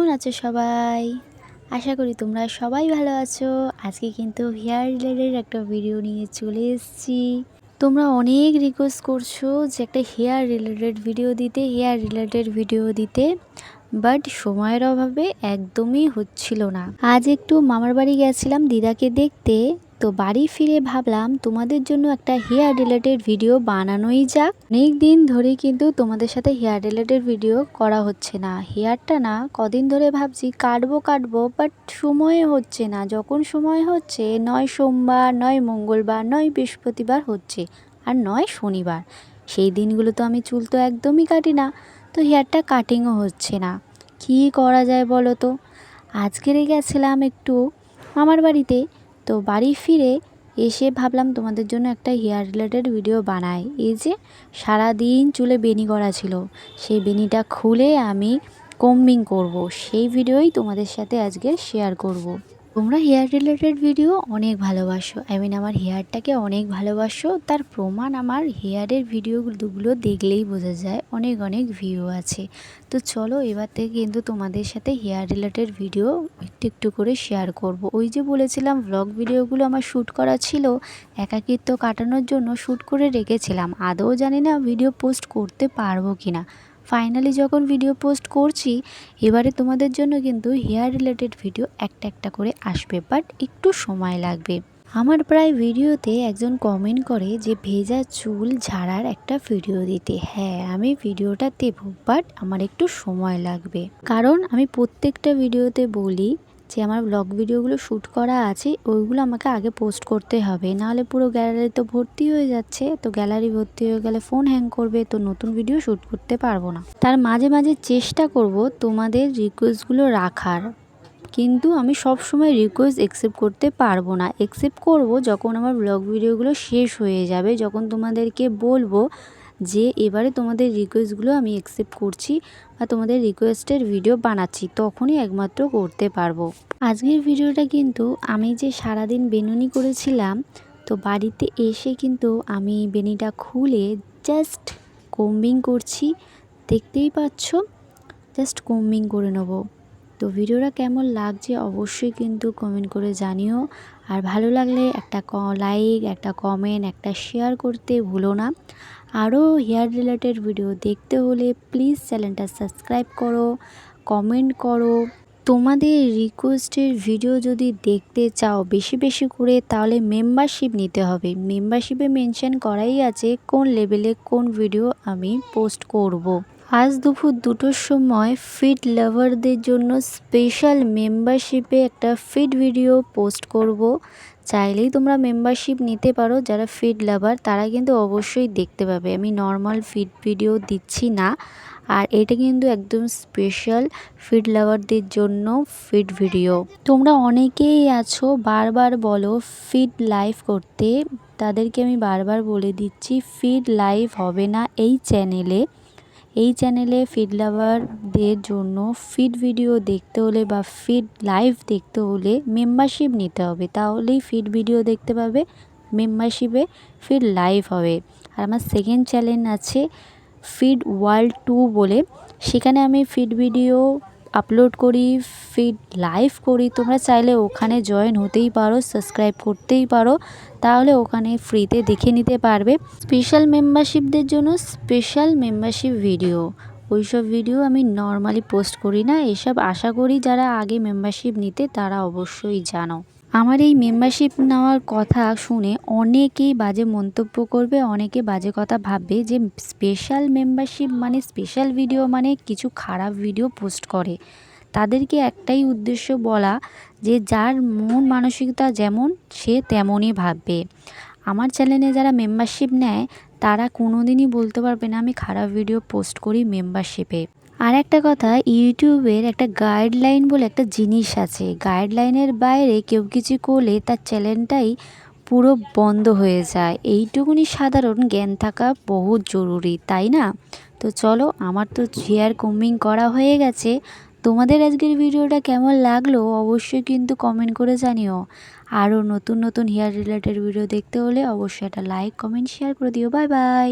কেমন আছো সবাই? আশা করি তোমরা সবাই ভালো আছো। আজকে কিন্তু হেয়ার রিলেটেড একটা ভিডিও নিয়ে চলে এসেছি। তোমরা অনেক রিকোয়েস্ট করছো যে একটা হেয়ার রিলেটেড ভিডিও দিতে, বাট সময়ের অভাবে একদমই হচ্ছিল না। আজ একটু মামার বাড়ি গেছিলাম দিদাকে দেখতে, তো বাড়ি ফিরে ভাবলাম তোমাদের জন্য একটা হেয়ার রিলেটেড ভিডিও বানানোই যাক। অনেক দিন ধরে কিন্তু তোমাদের সাথে হেয়ার রিলেটেড ভিডিও করা হচ্ছে না। হেয়ারটা না কদিন ধরে ভাবছি কাটবো, বাট সময় হচ্ছে না। যখন সময় হচ্ছে, নয় সোমবার, নয় মঙ্গলবার, নয় বৃহস্পতিবার হচ্ছে, আর নয় শনিবার। সেই দিনগুলো তো আমি চুল তো একদমই কাটি না, তো হেয়ারটা কাটিংও হচ্ছে না। কি করা যায় বলো তো? আজকেরে গেছিলাম একটু মামার বাড়িতে, তো বাড়ি ফিরে এসে ভাবলাম তোমাদের জন্য একটা হেয়ার রিলেটেড ভিডিও বানাই। এই যে সারাদিন চুলে বেনি করা ছিল, সেই বেনিটা খুলে আমি কম্বিং করব, সেই ভিডিওই তোমাদের সাথে আজকে শেয়ার করব। তোমরা হেয়ার রিলেটেড ভিডিও অনেক ভালোবাসো, আমার হেয়ারটাকে অনেক ভালোবাসো। তার প্রমাণ আমার হেয়ারের ভিডিওগুলো দেখলেই বোঝা যায়, অনেক ভিউ আছে। তো চলো এবার থেকে কিন্তু তোমাদের সাথে হেয়ার রিলেটেড ভিডিও একটু করে শেয়ার করব। ওই যে বলেছিলাম ব্লগ ভিডিওগুলো আমার শ্যুট করা ছিল, একাকিত্ব কাটানোর জন্য শ্যুট করে রেখেছিলাম। আদৌ জানি না ভিডিও পোস্ট করতে পারবো কিনা। ফাইনালি যখন ভিডিও পোস্ট করছি, এবারে তোমাদের জন্য কিন্তু হেয়ার রিলেটেড ভিডিও একটা করে আসবে, বাট একটু সময় লাগবে। আমার প্রায় ভিডিওতে একজন কমেন্ট করে যে ভেজা চুল ঝাড়ার একটা ভিডিও দিতে। হ্যাঁ, আমি ভিডিওটা দেবো, বাট আমার একটু সময় লাগবে। কারণ আমি প্রত্যেকটা ভিডিওতে বলি যে আমার ব্লগ ভিডিওগুলো শ্যুট করা আছে, ওইগুলো আমাকে আগে পোস্ট করতে হবে, নাহলে পুরো গ্যালারি তো ভর্তি হয়ে যাচ্ছে। তো গ্যালারি ভর্তি হয়ে গেলে ফোন হ্যাং করবে, তো নতুন ভিডিও শ্যুট করতে পারবো না। তার মাঝে মাঝে চেষ্টা করব তোমাদের রিকোয়েস্টগুলো রাখার, কিন্তু আমি সব সময় রিকোয়েস্ট অ্যাকসেপ্ট করতে পারবো না। অ্যাকসেপ্ট করব যখন আমার ব্লগ ভিডিওগুলো শেষ হয়ে যাবে, যখন তোমাদেরকে বলবো যে এবারে তোমাদের রিকোয়েস্টগুলো আমি অ্যাকসেপ্ট করছি বা তোমাদের রিকোয়েস্টের ভিডিও বানাচ্ছি, তখনই একমাত্র করতে পারবো। আজকের ভিডিওটা কিন্তু আমি যে সারাদিন বেনুনি করেছিলাম, তো বাড়িতে এসে কিন্তু আমি বেনিটা খুলে জাস্ট কম্বিং করছি। দেখতেই পাচ্ছ, জাস্ট কম্বিং করে নেবো। তো ভিডিওটা কেমন লাগছে অবশ্যই কিন্তু কমেন্ট করে জানিও। আর ভালো লাগলে একটা লাইক, একটা কমেন্ট, একটা শেয়ার করতে ভুলো না। আরও হেয়ার রিলেটেড ভিডিও দেখতে হলে প্লিজ চ্যানেলটা সাবস্ক্রাইব করো, কমেন্ট করো। তোমাদের রিকোয়েস্টের ভিডিও যদি দেখতে চাও বেশি করে, তাহলে মেম্বারশিপ নিতে হবে। মেম্বারশিপে মেনশন করাই আছে কোন লেভেলে কোন ভিডিও আমি পোস্ট করব। আজ দুপুর 2টোর সময় ফিড লাভারদের জন্য স্পেশাল মেম্বারশিপে একটা ফিড ভিডিও পোস্ট করব। চাইলেই তোমরা মেম্বারশিপ নিতে পারো। যারা ফিড লাভার তারা কিন্তু অবশ্যই দেখতে পাবে। আমি নর্মাল ফিড ভিডিও দিচ্ছি না, আর এটা কিন্তু একদম স্পেশাল ফিড লাভারদের জন্য ফিড ভিডিও। তোমরা অনেকেই আছো বারবার বলো ফিড লাইভ করতে, তাদেরকে আমি বারবার বলে দিচ্ছি ফিড লাইভ হবে না এই চ্যানেলে। এই চ্যানেলে ফিড লাভারদের জন্য ফিড ভিডিও দেখতে হলে বা ফিড লাইভ দেখতে হলে মেম্বারশিপ নিতে হবে, তাহলেই ফিড ভিডিও দেখতে পাবে। মেম্বারশিপে ফিড লাইভ হবে। আর আমার সেকেন্ড চ্যানেল আছে ফিড ওয়ার্ল্ড 2 বলে, সেখানে আমি ফিড ভিডিও আপলোড করি, ফিড লাইভ করি। তোমরা চাইলে ওখানে জয়েন হতেই পারো, সাবস্ক্রাইব করতেই পারো, তাহলে ওখানে ফ্রিতে দেখে নিতে পারবে। স্পেশাল মেম্বারশিপদের জন্য স্পেশাল মেম্বারশিপ ভিডিও, ওইসব ভিডিও আমি নর্মালি পোস্ট করি না। এসব আশা করি যারা আগে মেম্বারশিপ নিতে তারা অবশ্যই জানো। আমার এই মেম্বারশিপ নেওয়ার কথা শুনে অনেকেই বাজে মন্তব্য করবে, অনেকে বাজে কথা ভাববে যে স্পেশাল মেম্বারশিপ মানে স্পেশাল ভিডিও মানে কিছু খারাপ ভিডিও পোস্ট করে। তাদেরকে একটাই উদ্দেশ্য বলা যে যার মন মানসিকতা যেমন সে তেমনই ভাববে। আমার চ্যানেলে যারা মেম্বারশিপ নেয় তারা কোনো দিনই বলতে পারবে না আমি খারাপ ভিডিও পোস্ট করি মেম্বারশিপে। আর একটা কথা, ইউটিউবের একটা গাইডলাইন বলে একটা জিনিস আছে। গাইডলাইনের বাইরে কেউ কিছু করলে তার চ্যানেলটাই পুরো বন্ধ হয়ে যায়। এইটুকুনি সাধারণ জ্ঞান থাকা বহুত জরুরি, তাই না? তো চলো, আমার তো হেয়ার কম্বিং করা হয়ে গেছে। তোমাদের আজকের ভিডিওটা কেমন লাগলো অবশ্যই কিন্তু কমেন্ট করে জানিও। আরও নতুন হেয়ার রিলেটেড ভিডিও দেখতে হলে অবশ্যই একটা লাইক, কমেন্ট, শেয়ার করে দিও। Bye bye.